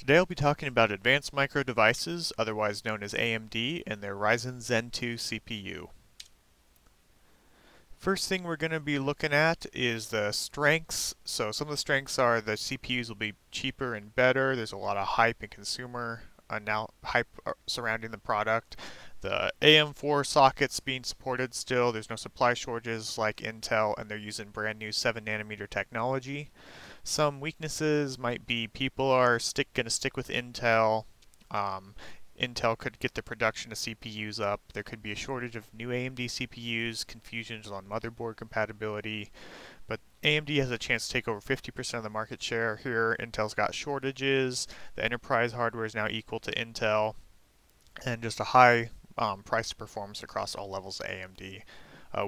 Today I'll be talking about advanced micro devices, otherwise known as AMD, and their Ryzen Zen 2 CPU. First thing we're going to be looking at is the strengths. So some of the strengths are the CPUs will be cheaper and better. There's a lot of hype and consumer now hype surrounding the product. The AM4 sockets being supported still. There's no supply shortages like Intel, and they're using brand new 7 nanometer technology. Some weaknesses might be people are going to stick with Intel. Um, Intel could get the production of CPUs up. There could be a shortage of new AMD CPUs, confusions on motherboard compatibility, but AMD has a chance to take over 50% of the market share here. Intel's got shortages. The enterprise hardware is now equal to Intel, and just a high price to performance across all levels of AMD.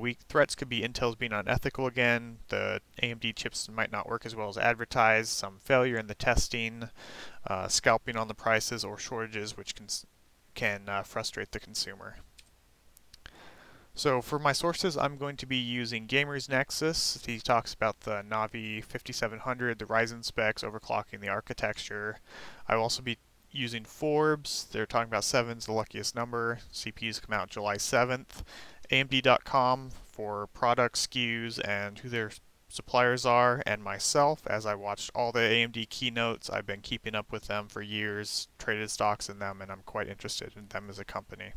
Weak threats could be Intel's being unethical again. The AMD chips might not work as well as advertised. Some failure in the testing, scalping on the prices, or shortages, which can frustrate the consumer. So for my sources, I'm going to be using Gamers Nexus. He talks about the Navi 5700, the Ryzen specs, overclocking the architecture. I will also be using Forbes. They're talking about 7's the luckiest number. CPUs come out July 7th. AMD.com for product SKUs and who their suppliers are, and myself, as I watched all the AMD keynotes. I've been keeping up with them for years, traded stocks in them, and I'm quite interested in them as a company.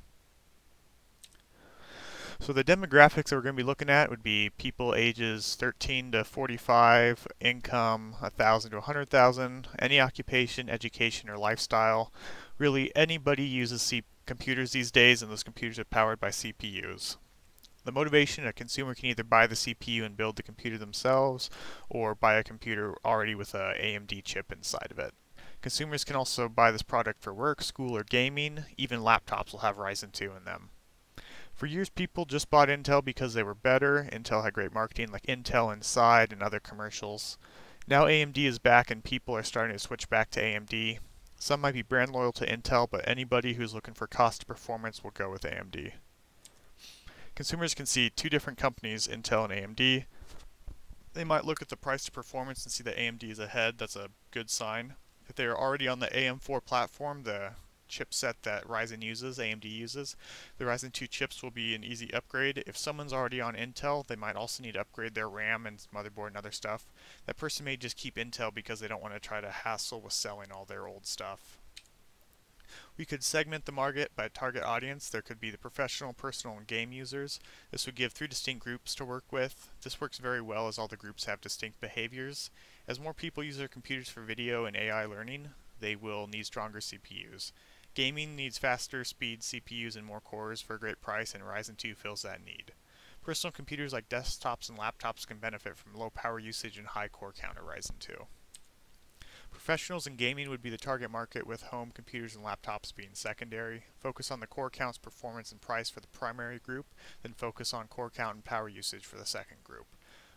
So the demographics that we're going to be looking at would be people ages 13 to 45, income 1,000 to 100,000, any occupation, education, or lifestyle. Really, anybody uses computers these days, and those computers are powered by CPUs. The motivation: a consumer can either buy the CPU and build the computer themselves, or buy a computer already with a AMD chip inside of it. Consumers can also buy this product for work, school, or gaming. Even laptops will have Ryzen 2 in them. For years, people just bought Intel because they were better. Intel had great marketing like Intel Inside and other commercials. Now AMD is back and people are starting to switch back to AMD. Some might be brand loyal to Intel, but anybody who's looking for cost performance will go with AMD. Consumers can see two different companies, Intel and AMD. They might look at the price to performance and see that AMD is ahead. That's a good sign. If they are already on the AM4 platform, the chipset that Ryzen uses, AMD uses, the Ryzen 2 chips will be an easy upgrade. If someone's already on Intel, they might also need to upgrade their RAM and motherboard and other stuff. That person may just keep Intel because they don't want to try to hassle with selling all their old stuff. We could segment the market by target audience. There could be the professional, personal, and game users. This would give 3 distinct groups to work with. This works very well as all the groups have distinct behaviors. As more people use their computers for video and AI learning, they will need stronger CPUs. Gaming needs faster speed CPUs and more cores for a great price, and Ryzen 2 fills that need. Personal computers like desktops and laptops can benefit from low power usage and high core count of Ryzen 2. Professionals and gaming would be the target market, with home computers and laptops being secondary. Focus on the core counts, performance, and price for the primary group, then focus on core count and power usage for the second group.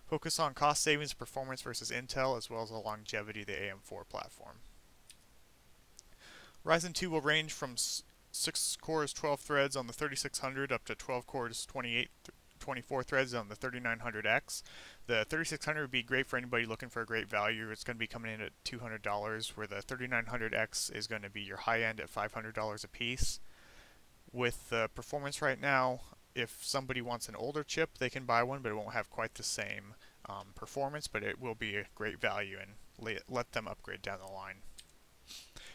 Focus on cost savings, performance versus Intel, as well as the longevity of the AM4 platform. Ryzen 2 will range from 6 cores, 12 threads on the 3600 up to 12 cores, 24 threads on the 3900X. The 3600 would be great for anybody looking for a great value. It's going to be coming in at $200, where the 3900X is going to be your high end at $500 a piece. With the performance right now, if somebody wants an older chip, they can buy one, but it won't have quite the same performance, but it will be a great value, and let them upgrade down the line.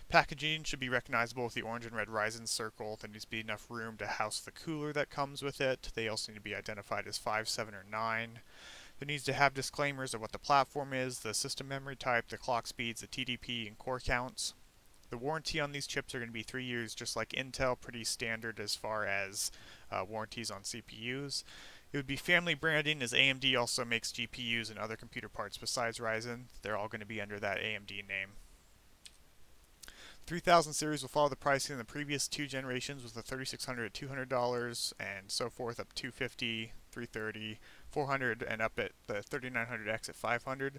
Packaging should be recognizable with the orange and red Ryzen circle. There needs to be enough room to house the cooler that comes with it. They also need to be identified as 5, 7, or 9. There needs to have disclaimers of what the platform is, the system memory type, the clock speeds, the TDP, and core counts. The warranty on these chips are going to be 3 years, just like Intel, pretty standard as far as warranties on CPUs. It would be family branding, as AMD also makes GPUs and other computer parts besides Ryzen. They're all going to be under that AMD name. 3000 series will follow the pricing in the previous 2 generations, with the 3600 at $200 and so forth, up $250, $330, $400, and up at the 3900X at $500.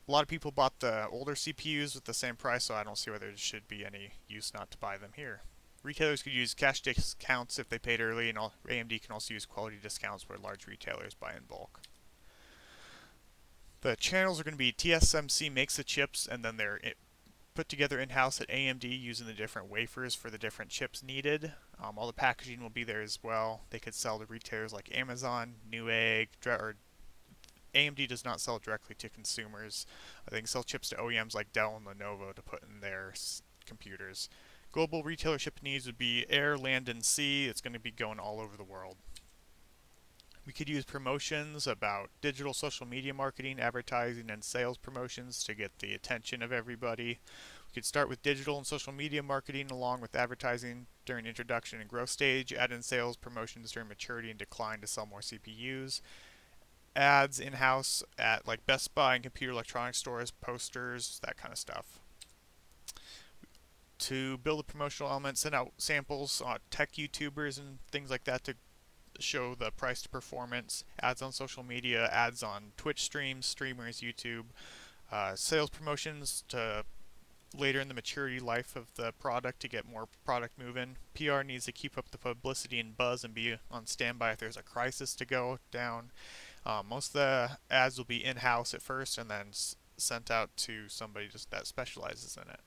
A lot of people bought the older CPUs with the same price, so I don't see why there should be any use not to buy them here. Retailers could use cash discounts if they paid early, and AMD can also use quality discounts where large retailers buy in bulk. The channels are going to be TSMC makes the chips, and then they're put together in-house at AMD using the different wafers for the different chips needed. All the packaging will be there as well. They could sell to retailers like Amazon, Newegg, or AMD does not sell directly to consumers. They can sell chips to OEMs like Dell and Lenovo to put in their computers. Global retailership needs would be air, land, and sea. It's going to be going all over the world. We could use promotions about digital social media marketing, advertising, and sales promotions to get the attention of everybody. We could start with digital and social media marketing along with advertising during introduction and growth stage, add in sales promotions during maturity and decline to sell more CPUs, ads in-house at like Best Buy and computer electronics stores, posters, that kind of stuff. To build a promotional element, send out samples on tech YouTubers and things like that to show the price to performance, ads on social media, ads on Twitch streams, streamers, YouTube, sales promotions to later in the maturity life of the product to get more product moving. PR needs to keep up the publicity and buzz and be on standby if there's a crisis to go down. Most of the ads will be in-house at first and then sent out to somebody just that specializes in it.